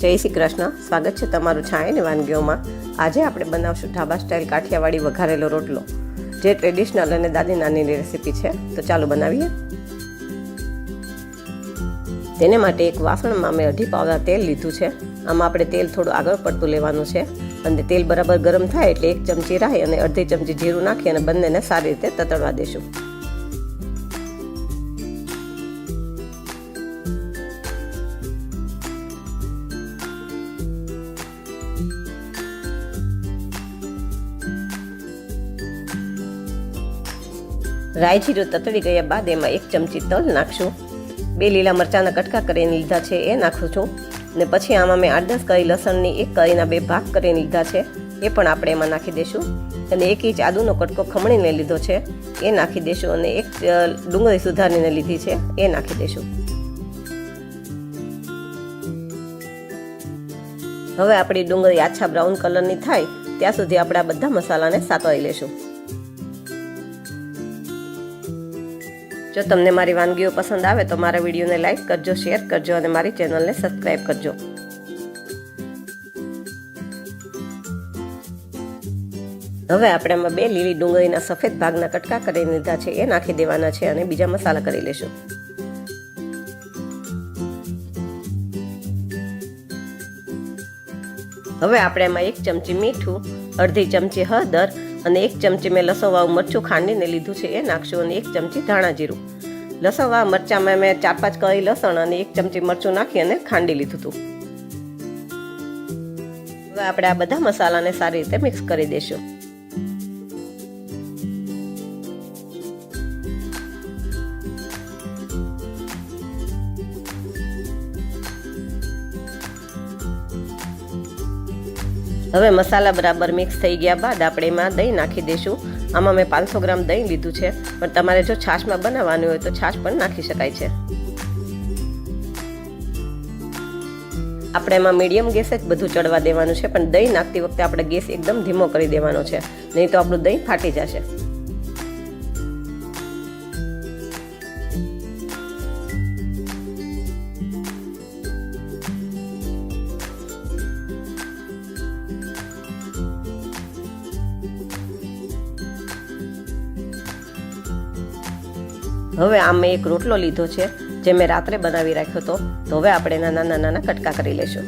જય શ્રી કૃષ્ણ. સ્વાગત છે તમારું છાયાની વાનગીઓમાં. આજે આપણે બનાવશું ઢાબા સ્ટાઇલ કાઠિયાવાડી વઘારેલો રોટલો, જે ટ્રેડિશનલ અને દાદી નાનીની રેસીપી છે. તો ચાલો બનાવીએ. તેને માટે એક વાસણમાં મેં 2.5 પાવડા તેલ લીધું છે. આમાં આપણે તેલ થોડું આગળ પડતું લેવાનું છે અને તેલ બરાબર ગરમ થાય એટલે 1 ચમચી રાઈ અને અડધી ચમચી જીરું નાખી અને બંનેને સારી રીતે તતડવા દેશું. રાઈ જીરું તતડી ગયા બાદ એમાં 1 ચમચી તલ નાખશું. 2 લીલા મરચાંના કટકા કરીને લીધા છે એ નાખું છું. અને પછી આમાં મેં 8-10 કળી લસણની 1 કળીના 2 ભાગ કરીને લીધા છે એ પણ આપણે એમાં નાખી દઈશું. અને 1 ઇંચ આદુનો કટકો ખમણીને લીધો છે એ નાખી દઈશું. અને 1 ડુંગળી સુધારીને લીધી છે એ નાખી દઈશું. હવે આપણી ડુંગળી આછા બ્રાઉન કલરની થાય ત્યાં સુધી આપણે આ બધા મસાલાને સાતળી લેશું. જો તમને મારી વાનગીઓ પસંદ આવે તો મારા વિડીયોને લાઈક કરજો, શેર કરજો અને મારી ચેનલને સબસ્ક્રાઈબ કરજો. હવે આપણે આમાં 2 લીલી ડુંગળીના સફેદ ભાગના કટકા કરીને લીધા છે એ નાખી દેવાના છે અને બીજા મસાલા કરી લેશું. હવે આપણે એમાં 1 ચમચી મીઠું, અડધી ચમચી હળદર અને 1 ચમચી મેં લસણવાળું મરચું ખાંડીને લીધું છે એ નાખશું અને 1 ચમચી ધાણા જીરું. લસણવાળા મરચાંમાં મેં 4-5 કળી લસણ અને 1 ચમચી મરચું નાખી અને ખાંડી લીધું હતું. હવે આપણે આ બધા મસાલાને સારી રીતે મિક્સ કરી દઈશું. હવે મસાલા બરાબર મિક્સ થઈ ગયા બાદ આપણે એમાં દહીં નાખી દઈશું. આમાં મેં 500 ગ્રામ દહીં લીધું છે, પણ તમારે જો છાશમાં બનાવવાનું હોય તો છાશ પણ નાખી શકાય છે. આપણે એમાં મીડિયમ ગેસે જ બધું ચડવા દેવાનું છે, પણ દહીં નાખતી વખતે આપણે ગેસ એકદમ ધીમો કરી દેવાનો છે, નહીં તો આપણું દહીં ફાટી જશે. હવે આ મેં એક રોટલો લીધો છે જે મેં રાત્રે બનાવી રાખ્યો હતો. તો હવે આપણે એના નાના નાના કટકા કરી લેશું.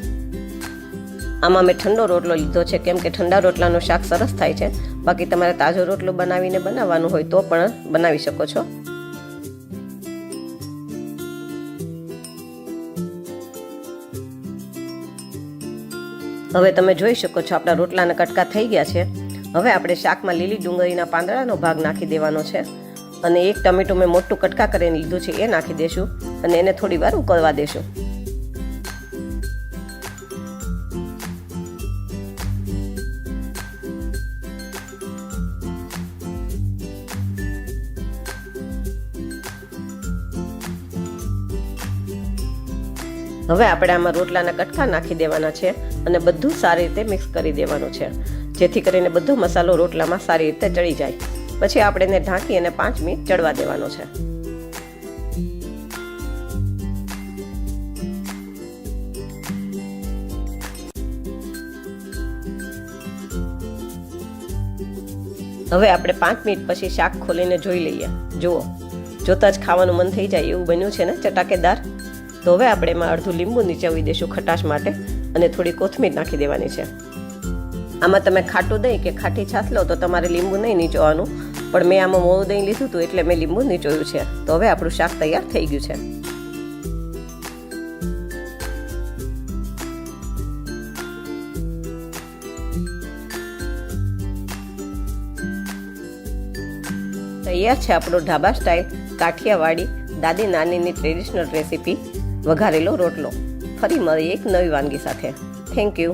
આમાં મેં ઠંડો રોટલો લીધો છે, કેમ કે ઠંડા રોટલાનું શાક સરસ થાય છે. બાકી તમારે તાજો રોટલો બનાવીને બનાવવાનું હોય તો પણ બનાવી શકો છો. હવે તમે જોઈ શકો છો આપણા રોટલાના કટકા થઈ ગયા છે. હવે આપણે શાકમાં લીલી ડુંગળીના પાંદડાનો ભાગ નાખી દેવાનો છે અને 1 ટમેટું મેં મોટું કટકા કરીને લીધું છે એ નાખી દેશું અને એને થોડી વાર ઉકળવા દેશું. હવે આપણે આમાં રોટલાના કટકા નાખી દેવાના છે અને બધું સારી રીતે મિક્સ કરી દેવાનું છે, જેથી કરીને બધો મસાલો રોટલામાં સારી રીતે ચડી જાય. પછી આપણે એને ઢાંકી અને 5 મિનિટ ચડવા દેવાનો છે. હવે આપણે 5 મિનિટ પછી શાક ખોલીને જોઈ લઈએ. જુઓ, જોતા જ ખાવાનું મન થઈ જાય એવું બન્યું છે ને ચટાકેદાર. તો હવે આપણે એમાં અડધું લીંબુ નીચોવી દઈશું ખટાશ માટે અને થોડી કોથમીર નાખી દેવાની છે. આમાં તમે ખાટું દહીં કે ખાટી છાશ લો તો તમારે લીંબુ નહીં નીચોવાનું, પણ મેં આમાં મોળું દહીં લીધું હતું એટલે મેં લીંબુ નીચોયું છે. તો હવે આપણું શાક તૈયાર થઈ ગયું છે. તૈયાર છે આપણો ઢાબા સ્ટાઇલ કાઠિયાવાડી દાદી નાનીની ટ્રેડિશનલ રેસીપી વઘારેલો રોટલો. ફરી મળીએ એક નવી વાનગી સાથે. Thank you.